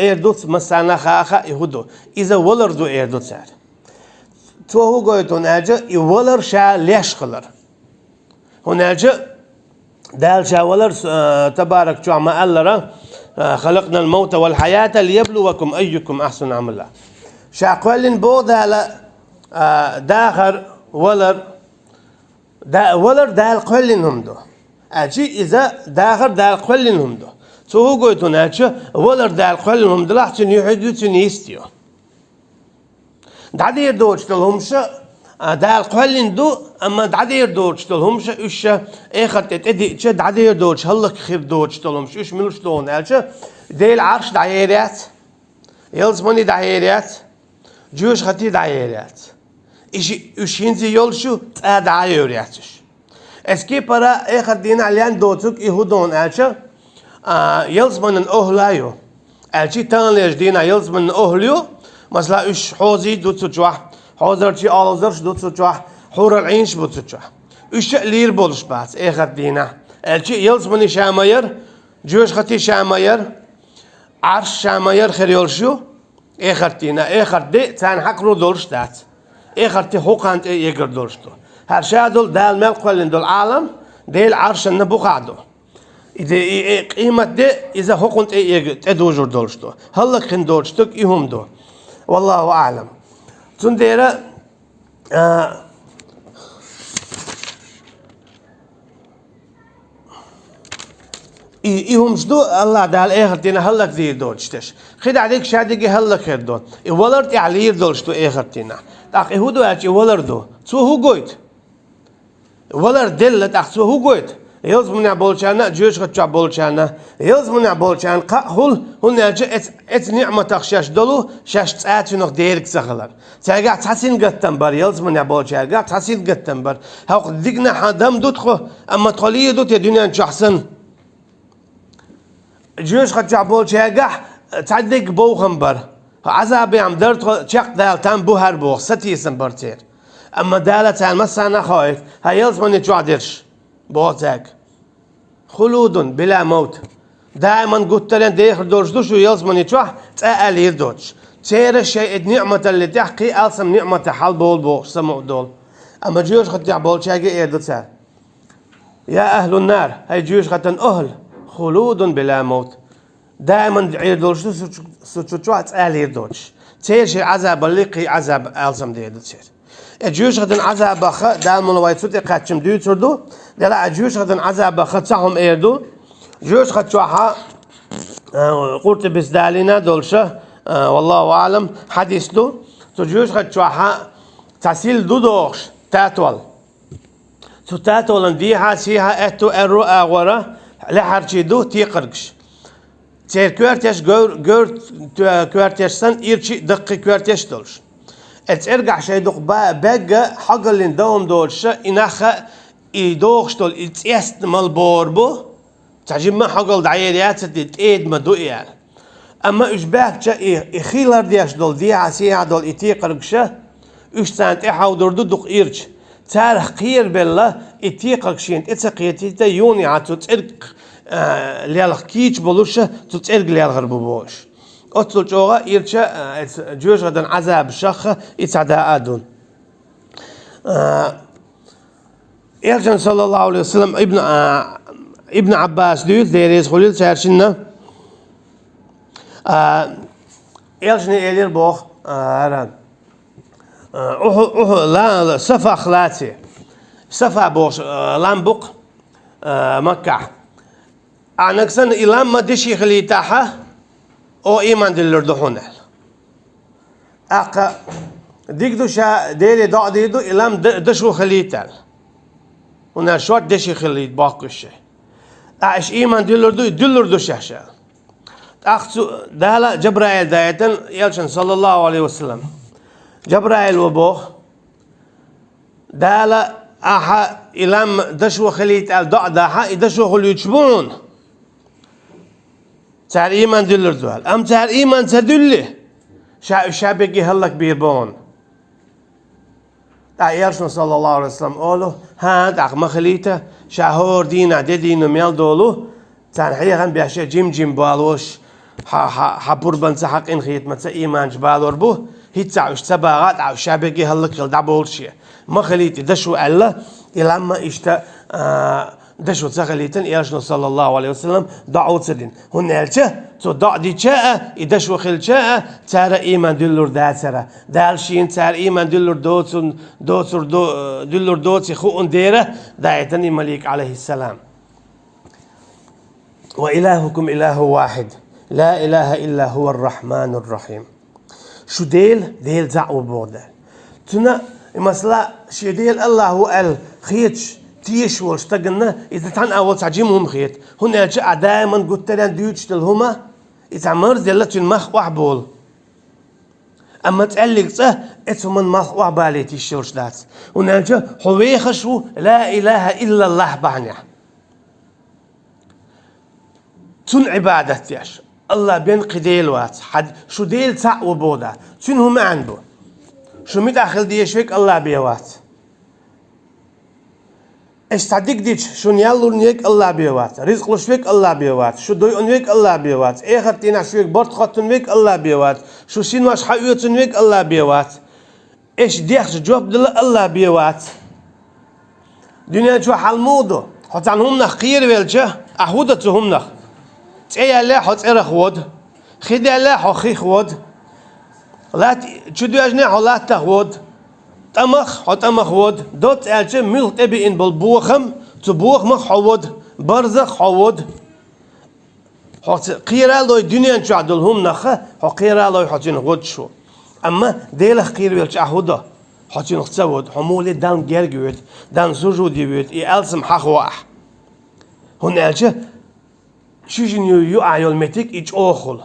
إردو مسارة خاخا يهدو إذا ولردو إردو تسار توهو قويتون أجا يولر شا ليش خلر هناجا دال شاولر تبارك شو عم قال خلقنا الموت والحياة ليبلوكم أيكم أحسن عملا شاقولن بود هلا داخر ولر دال قولنهم دو أجي إذا داخر دال قولنهم دو سو هو قلتون أجي ولر دال قولنهم دو لحتن يحدثن يستيو دعدير دوشتلهمش دال قولن دو أما دعدير دوشتلهمش إيش آخر تتدي إيش دعدير دوش هلك خير دوشتلهمش إيش ملوش لون أجي ديل عرش دعيرات يلزمني دعيرات جوش خطي دعيرات إيش ينزي يلشو دعيراتش اسكي برا آخر دين عليان دوتك يهودون أجي يلزمن أهلايو أجي تانليش دينا يلزمن أهليو مثلا إيش حوزي دوتشوح حوزرشي آلزرش دوتشوح حور العينش دوتشوح إيش لير بولش بعد آخر دينا أجي يلزمني شامير جوش خطي شامير عرش شامير خيريولشو آخر دينا آخر دي تان حقرو دولش دات آخر تي حقانت يقر دولشتو هر شادول دال ملقولن دول عالم ديل عرش النبو قعدو إذا قيمة دي إذا حقنت تدوجر دولشتو هلا خن دولشتك يهم دو والله أعلم تنديرا يهم شدو الله دال آخر تينا هلا كثير دولشتش خد عليك شادقي هلا خير دول ولرت علير دولشتو آخر تينا تاق يهودو أجي ولردو سو هو قويت ولر دلت أخ سو هو قويت يلز منع بولشانا جوش خدشا بولشانا يلز منع بولشان قهول هن أجي ات نعمة تخشاش دولو شاش تساتي ديرك سخلر تاقع تحسين قتنبر يلز منع بولشان قاع تحسين قتنبر هاق دقنا حدام دوتخو أما تخليه دوت يا دنيا نشحسن جوش خدشا بولشان قاع تعدق بوخنبر عذابي عم درت شق دالتان بوهر بوخ ستي سنبرتير أما دالة المسانا خايف هيلز من يتوعدرش بوتاك خلود بلا موت دائما قلت لين ديخ دورش دوش ويلز من يتوح تقال يردوش تير الشيء نعمة اللي تحقي ألسم نعمة حال بول بوخ سمع دول أما جيوش خد يعبول شاقي يردوتار يا أهل النار هاي جيوش خدن أهل خلود بلا موت دائما يردوش سوتشوح تقال يردوش تير شيء عذاب اللي عذاب ألسم دي يردوتار الجيوش غدن عذاب خ دائما وايتسوت قاتشم ديوتردو دلا الجيوش غدن عذاب خ تصهم ايردو جيوش خدشوها قلت بس دالينا دولشه والله اعلم حديث دو تو جيوش خدشوها تسيل دودوش تاتول تو تاتول ديها سيها اتو ارو اغورا لحرشي دو تيقرقش تير كوارتيش غور كوارتيش سن ايرشي دقي كوارتيش دولش اترجع شيء دوق بقى حاجة اللي ندوم دولش إنها يدوخشتول يتيست مالبوربو تعجب ما حاجة الدعيريات تتأيد ما دوئيال أما إيش باك يخيلر دياش دول دي عسيا دول يتيقرقشة إيش سانت إحاودر دوق إيرش تاريخ قير بالله يتيقرقشين إتسقيتي يوني عتو ترق ليالخ كيتش بلوشة تترق ليالغر ببوش أطلع جوا إيرشا جوش غدن عذاب شخ يتعدى أدون إيرشان صلى الله عليه وسلم ابن عباس ديوت ديريز خليل سيرشنا إيرشان إيلير بوخ هران لا صفا خلاتي صفا بوش لامبوق مكة عنكسن إلام ما دشي خليتاها او ايمان دلردهونه اقا ديكدو شا ديلي دو ديدو الام دشو خليتال ونا شوت دشي خليت باقش اش ايمان دلردو شاشا اخسو دالا جبرائيل دايتن يلشن صلى الله عليه وسلم جبرائيل وبوخ دالا احا الام دشو خليتال دو داها دشو خليتشبون تار إيمان دلر دوال أم تار إيمان تدله شابكي هلك بيربون يرشن صلى الله عليه وسلم قوله هاد أخ مخليته شهور دينا دينو ميل دولو تان حيغن بيحشي جيم بالوش حبور بنت حق إن خيط متى إيمان جبالور بو هيتسعوش تباغات أو شابكي هلك يلدعبول شيء مخليته دشو ألا إلا ما إشتا دشوا تغليتن إيرشنا صلى الله عليه وسلم دعوة سدين هن ألشة تو دع دي شاء يدشوا خل شاء ترى إيمان دلور داترة دالشين ترى إيمان دلور دوتر دلور دوتي خون ديره داعتني ملك عليه السلام وإلهكم إله واحد لا إله إلا هو الرحمن الرحيم شو ديل دعوة بوده تنا مثلا شو ديل الله هو الخيتش تيش والشتغلنا إذا تان أول تعجيمهم خيت هنا جاء دائما قلت لهم ديوتش تلهما إذا مرز دلت المخ وحبول أما تقلق صح إتهم المخ وحبالي تيشورش دات هنا جاء هو خشو لا إله إلا الله بعنيا تون عبادة ياش الله بين قديل وات حد شو ديل تاع وبودا تون هم عنده شو متأخل ديشويك الله بيوات ايش تعديك ديش شو نيالو نيك الله بيوات رزق لشويك الله بيوات شو دوي انويك الله بيوات اخر تينا شويك برد خطن ويك الله بيوات شو سينواش حيوت ويك الله بيوات ايش ديخش جواب دل الله بيوات دنيا شو حالمودو حتى عنهم نخ خير ويلجه احودتهم نخ تأيا لا حط إرخ ود خدا لا حخيخ ود لا شدو أجنحة لا تخود تمخ حتمخ ود دوت ألش ملك تبي إن بالبوخم تبوخ مخ حود برزخ حود حط قيرة لو الدنيا نشعدلهم نخه حقيرة لو حطين غود شو أما ديلخ قير ويلش أحوده حطين خسود حمولي دان جرجود دان سجود يود يألسم حخواح هون ألش شيء يو المتك إيش أخول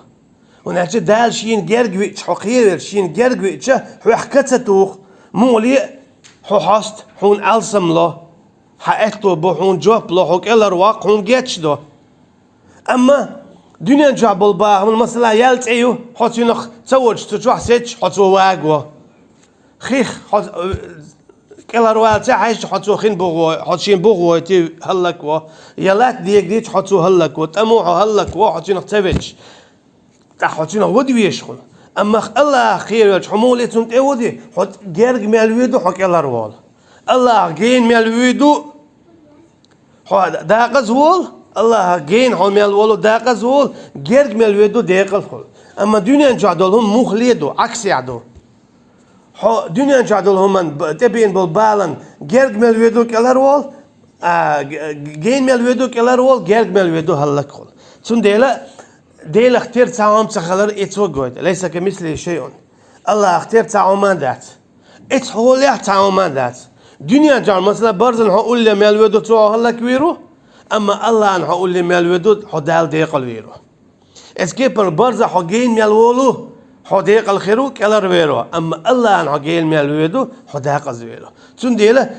ونحكي دال شين جرجوي حقير شين جرجوي هو حكتتوخ مولي حاست هون ألسم له حقته بهون جوب له حق إلا رواق هون جتش ده أما دنيا جابل با من مثلا يالت أيو حطينخ تزوج تجوح سيتش حطوا واقوا خيخ حط كلا روال تعيش حطوا خين بغوا حطين بغوا تي هلك وا يلات ديك ديت حطوا هلك وتموح هلك وا حطين تبج حطين ودي ويشخل أما الله خير الحمولة تنت ودي حط جرج مالويدو حق الله روال الله جين مالويدو حد داقز وول الله جين حول مالولو داقز وول جرج مالويدو داقل خل أما دنيا جادلهم مخليدو عكس يعدو دنيا جادلهم من تبين بالبالن جرج مالويدو كلر وول جين مالويدو كلر وول جرج مالويدو هلك خل سون ديلا اختير تعاون تخلر اتوجد ليس كمثله شيء الله اختير تعاون ذات اتحول له تعاون ذات دنيا جار مثلا برزن هقول لي مالويدو تو هلك ويرو اما الله ان هقول لي مالويدو حدال ديقل ويرو اسكيبر برزه حجين مالولو حديق الخيرو كلر ويرو اما الله ان حجين مالويدو حداق زويرو سون ديلا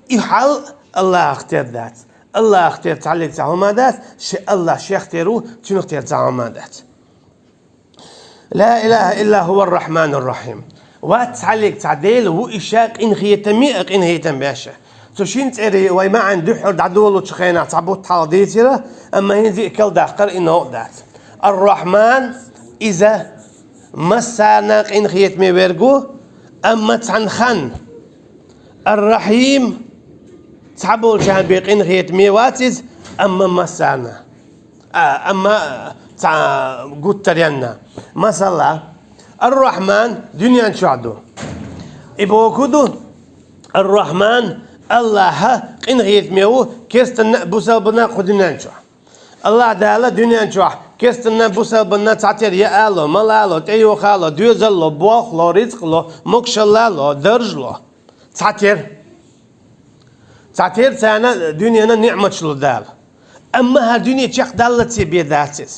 يحل الله اختير ذات الله اختير تعلق تعامدات الله شيختيرو شنو اختير تعامدات لا اله الا هو الرحمن الرحيم وتعلق تعديل وإشاق إن خيتمي إن هيتم باشا تشين تري وما عنده حد عدول وتشخينا تعبوت حاضيتها أما هذي كل داقر إنه ذات الرحمن إذا مسانا إن خيتمي بيرجو أما تنخن الرحيم تعبول شان بيقين خيتمي واتز أما مسانا أما قلت رينا مثلا الرحمن دنيا شعدو إبوكودو الرحمن الله قين غيت ميو كيستن بوسل بنا خدنا نشوا الله دالا دنيا نشوا كيستن بوسل بنا تعتير يا الله ملالو تيو خالو دوزلو بوخلو رزقلو مكشلالو درجلو تعتير سانا دنيانا نعمة شلو دال أما هالدنيا تشق دالتي بيداتس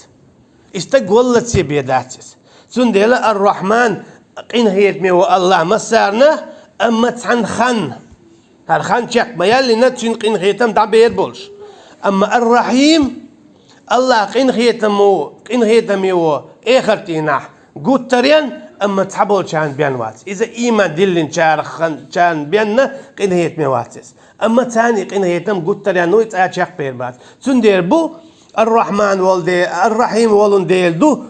استقولتي بيداتس سندلا الرحمن قين هيت ميو الله مسارنا أما تنخن هالخان شق ما يلي نتشين قين هيتم دعبير بولش أما الرحيم الله قين هيتم يو إخرتينا قوت ترين أما تحبول شان بيانوات إذا إيما دلين شان بياننا قين هيت ميواتس أما تاني قين هيتم قوت ترين نو يتعاد شق بير بات سندير بو الرحمن والدي الرحيم والون ديل دو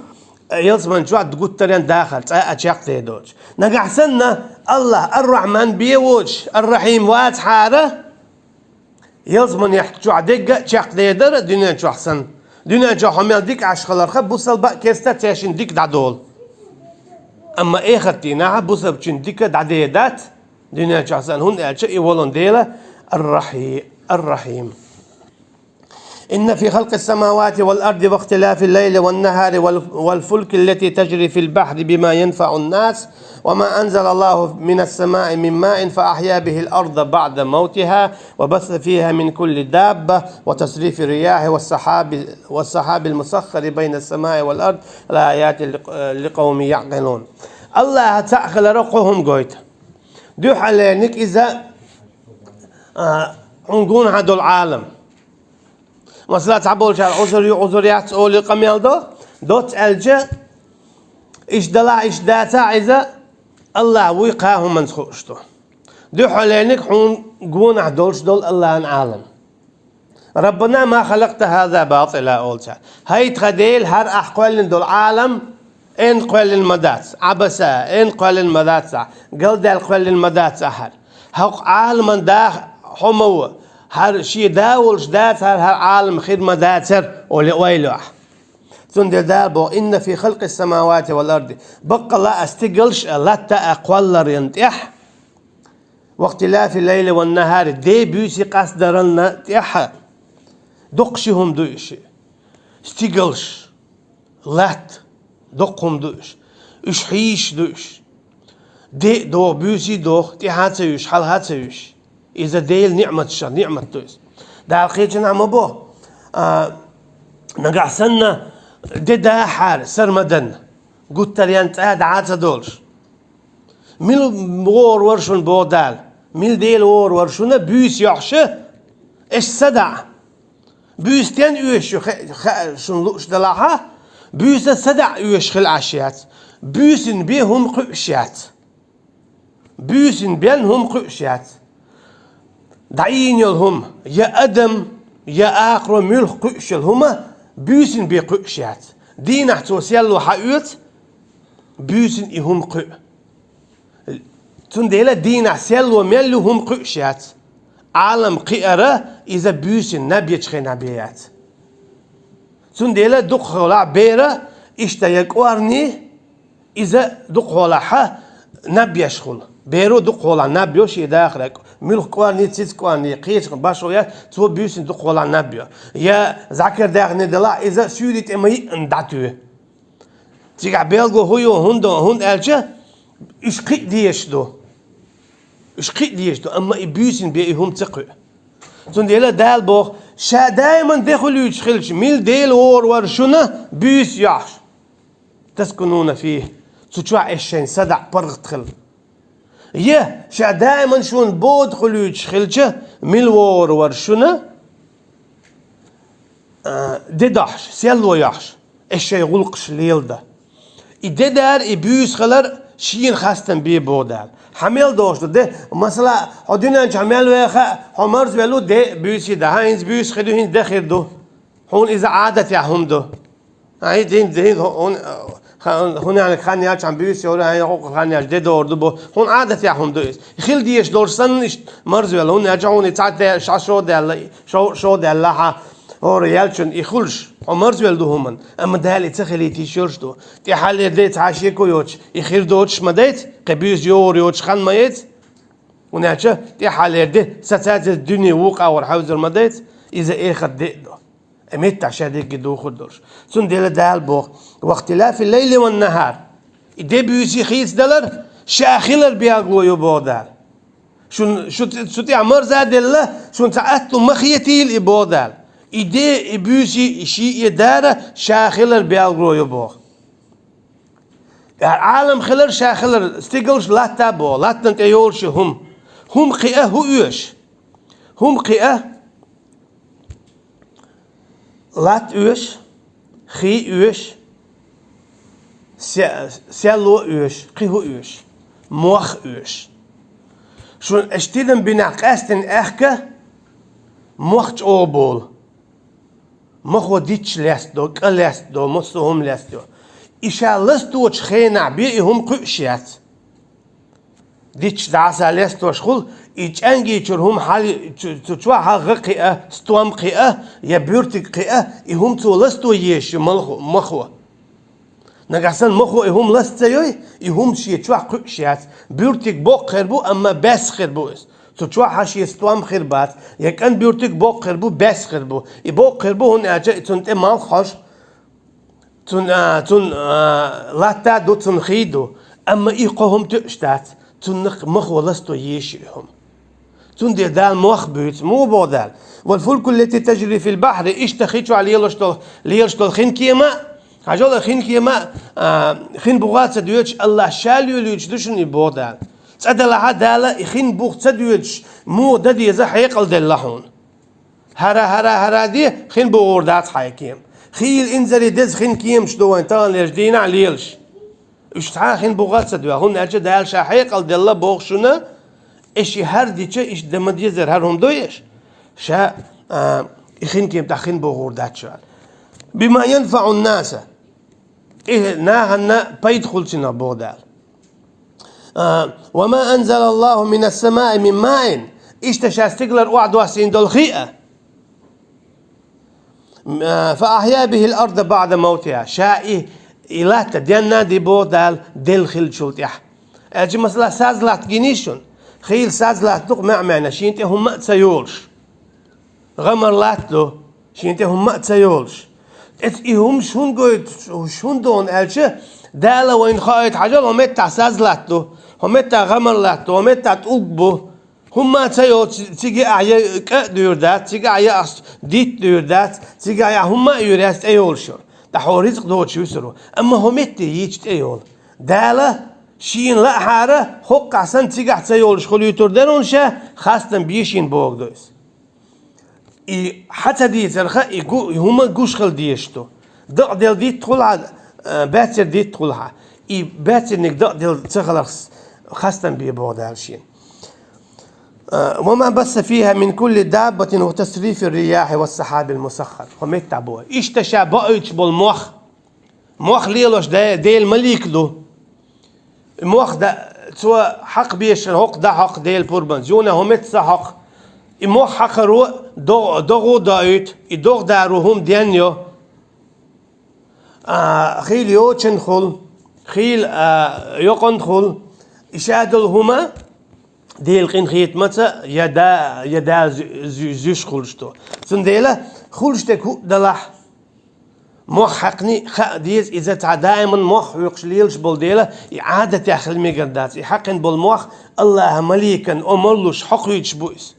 يلزم شو عاد قلت ترين داخل أشياء تيدوج نجح سنة الله الرحمن بيوج الرحيم وات حارة يلزمن يحكي عديقة شاق ديدر دنيا شو أحسن دنيا شو حمل ديك عشخلر خب بوصل بقى كيستا تاشين ديك دعدول أما إيه خدتيناها بوصل بتشين ديك دعديدات دنيا شو أحسن هون أشياء يقولون ديلا الرحيم إن في خلق السماوات والأرض واختلاف الليل والنهار والفلك التي تجري في البحر بما ينفع الناس وما أنزل الله من السماء من ماء فأحيا به الأرض بعد موتها وبث فيها من كل دابة وتصريف الرياح والسحاب المسخر بين السماء والأرض لآيات لقوم يعقلون الله تأخل رقهم قويت دو حالينك إذا هنقول هذا العالم مثلا تعبول شال عذريات أولي قميل دوت ألجأ إيش دلا إيش داتا إذا الله ويقاهم من سخوشته دو حلينك حون قون عدولش دول الله العالم ربنا ما خلقت هذا باطلا أولتا هاي تخديل هر أحقال دول عالم إن قوال المدات عبسا إن قوال المدات قلد القوال المدات سحر هاق عالما دا حمو هر شي داولش دات هر عالم خدمة داتر ويلوح تندل دالبو إن في خلق السماوات والأرض بقى الله استقلش لا تأقوال ينتح واختلاف الليل والنهار دي بيسي قصدرنا تيحا دقشهم دوش استقلش لات دقهم دوش اشحيش دوش دي دو بيسي دو تيحاتيوش حالهاتيوش إذا ديل نعمة الشر نعمة تويس دا الخير نعمة بو نقع سنة دي دا حار سرمدن قلت لي أنت عاتا دولش ميل وور ورشون بودال ميل ديل وور ورشون بيس يحشي إيش صدع بيس تين يوش شون لوش دلاها بيس صدع يوش خل عشيات بيس بيهم قشيات بيس بينهم قشيات دعين يلهم يا أدم يا آخر ملح قشل هما بيسن بقشيات دين احتوسيال وحاوت بيسن يهم ق تنديلا دين احسيال وميل هم قشيات عالم قيرة إذا بيسن نبيت خي نبيات تنديلا دخولا بيرة اشتيقوارني إذا دخولا ح نبيشخل بيرو دخولا نبيوش يداخلك ملك قواني تيت قواني قيت باشويا تو بيوسن دخولا نبيو يا ذاكر داخني دلا إذا سوريت أمي اندعتو تيجا بيلغو هيو هند ألجا إشقي ديشدو أما بيوسن بيهم تقو تنديلا دال بوخ شا دائما دخلوا يشخلش ميل ديل ورشنا بيوس يعش تسكنون فيه تشوع إشين صدع برغت خل يه شا دائما شون بود خلوج خلجة ملور ورشنا دداش سيلو ياش الشي غلقش ليل ده إددار إبيوس خلر شين خاستن بيه بودال حمل دوشتو ده مثلا هدينا انش حمل ويخا حمرز بلو ده بيوسي ده هاينز بيوس خدو هين ده خير دو هون إذا عادت يهم دو هاي دين هون يعني خاني هالش عم بيوسي ولا هاي خاني هالش ده دور دو هون عادت يهم دو خيل ديش دور سن مرز بلو هون يرجعون يتعد شو ده الله هو ريالشون يخلش عمرز بلدو همن اما دهالي تخلي تيشورش دو تي حالي ديت عاشيكو يوش يخير دوتش مديت قبيز يور يوش خان ميت ونعشا تي حالي دي ستات الدنيا وقع ورحوزر مديت اذا ايه خد دي دو اميت عشا ديك دو خدوش سن ديلا دال بوخ واختلاف الليل والنهار دي بيوسي خيس دلر شاخلر بياغلو يبو دال شو تي عمر زاد الله شو تعتلو مخيتي الابو دال إيدي إبوسي شيء يداره شاخلر بيالغرو يبوه عالم خلر شاخلر استيقلش لا تابو لا تنتيولش هم قئة هو يوش هم قئة لا يوش خي يوش سيلو يوش قي هو يوش موخ يوش شو اشتيدن بناقاستن اخكا موخش اوبول مخو ديتش لاستو كلاستو مصهم لاستو إشا لستو تشخينا بيهم قشيات ديتش دعسا لستوش خل إيجانجي تشرهم حال تشوا حقيقة ستوام قيئة يا بيرتك قيئة إهم تولستو يش مخوة نجحسن مخوة إهم لستيوي إهم شيء تشوا قشيات بيرتك بوق خربو أما بس خربو تشوا حشي ستوام خربات يكن بيرتك بوق خربو بس خربو يبوق خربو هن أجا تنت مال خش تن لاتا دو تنخيدو أما إيقهم تشتات تنق مخوة لستو يشيهم تندي دال مخبوت مو بودال والفلك التي تجري في البحر ايش تخيتوا على ليلشتول خين كيما هجول خين كيما خين بوغات سدويتش الله شاليو ليش دشني بودال صدل هذا خين بوغ سدويتش مو ددي زح يقل دلهون هرا دي خين بوردات حيكيم خيل انزلي دز خين كيم شدو انت لجدينا عليلش ايش تعال خين بوغات سدوي هون اجا دال شحيق دل بوغ شنا إشي هردي شيء إيش دم يزر هرهم دويش شا إخين كيم تخين بغوردات شوال بما ينفع الناس إيه ناهنا بيدخل سنا بودال وما أنزل الله من السماء من ماء إيش تشاستقلر وعد واسين دول خيئة فأحيا به الأرض بعد موتها شائي إلا تدينا دي بودال دل خل شلتيح أجي مثلا سازلات جينيشون خيل سازلات لق معنا شينتي هم ما تسيولش غمر لاتلو شينتي هم ما تسيولش هم شون قويت شون دون ألشة دالا وين خايت حاجة هم متى سازلاتلو هم متى غمر لاتلو هم متى تقبو هم ما تسيول تيجي أعيا كديردات تيجي أعيا ديت ديردات تيجي أعيا هم ما يريست أيولشون ده حوريزق دوتش يسرو أما هم متى يجت أيول دالا شين لا حارة حق عسن تيجح تيولش خليتور درونشة خاصة بيشين بوق دوس حتى دي ترخا هما جوش خل ديشتو دق ديل دي تدخل باتر دي تدخلها باتر نك دق ديل تخلص خاصة بيبوق دالشين وما بس فيها من كل دابة وتصريف الرياح والسحاب المسخر هم يتعبوها إيش تشابهش بالمخ مخ ليلوش ده المليك له المخ ده سواء حق بيش الحق ده حق ديل بوربان زونا هم حق المخ حق رو دغو دايت يدغ داروهم ديانيو خيل يوتشن خل خيل يقن خل إشادل هما ديل قين خيت متى يدا زيش خلشتو سنديلا خلشتك دلح مخ حقني ديز إذا دائما مخ يقشليلش بالديلة إعادة يأخذ ميقردات يحقن بالمخ الله مليكا أمرلوش حقيتش بويس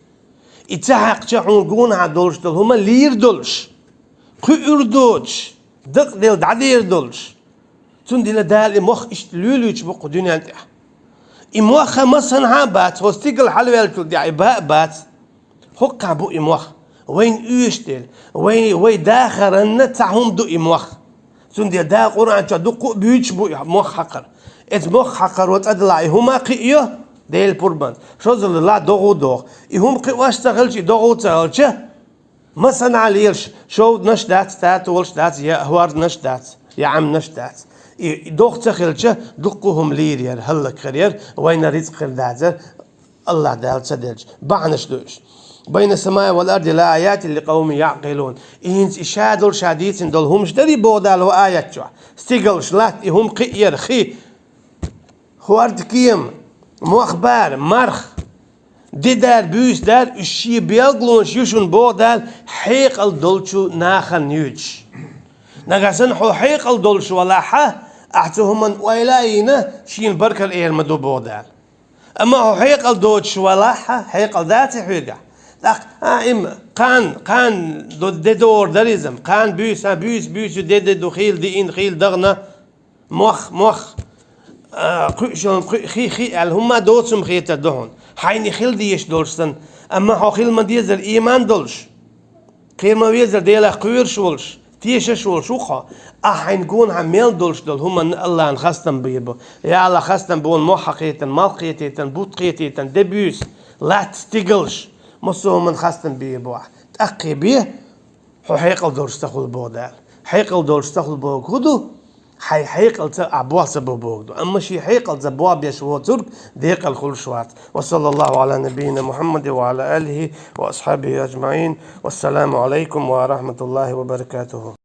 إتحق تحون قونها دولش دول هما لير دولش قو اردوش دق ديل دعدير دولش تنديلا دال مخ اشتلولوش بقو دنيا انتح إموخ مثلا بات هستيقل حلوالتو دي عباء بات حقا بو إموخ وين يشتل وين داخرن تعهم دو إموخ سندي دا قرآن تدق بيوتش بو مخ حقر إت مخ حقر وتدلع هما قيو ديل بوربان شوزل الله دوغ هم قواش تغلش دوغو تغلش مثلا عليلش شو نشدات تات ولش دات يا هوار نشدات يا عم نشدات دوغ تغلش دقهم ليرير هلك خير وين رزق خردازر الله دال سدلش بعنش دوش بين السماء والأرض لآيات لقوم يعقلون إنس إشادل شديد دول همش دري بودال وآيات شو استيقلش لات هم قير خي خوارد كيم مخبار مرخ دي دار بيوس دار الشي بيلغلونش يشون بودال حيق الدولشو ناخن يوج نغسن حيق الدولشو ولا حا أحتهم من ويلاينا شين بركة الإير مدو بودال أما حيق الدولشو ولا حيق الذاتي حيقع قان دور دريزم قان بيوس دو خيل دي إن خيل دغنا مخ خي هما دوتسم خيتا دهون حيني خيل ديش دولشتن أما هو خيل ما ديزر إيمان دولش خير ما ويزر ديلا قوير شولش تيش شولش وخا حين قون عميل دولش دول هما الله نخستن بيبو يا الله خستن بون مو حقيتن مال قيتن بوت قيتن دبيوس لا تستيقلش مصو من خستن بيبو تأقي بيه هو حيقل دولش تاخذ بودال حيقل دولش تاخذ بو كدو حيقل أبواب سببوك أما شي حيقل زبواب يشوه ترك ديق الخلشوات. وصلى الله على نبينا محمد وعلى آله وأصحابه أجمعين، والسلام عليكم ورحمة الله وبركاته.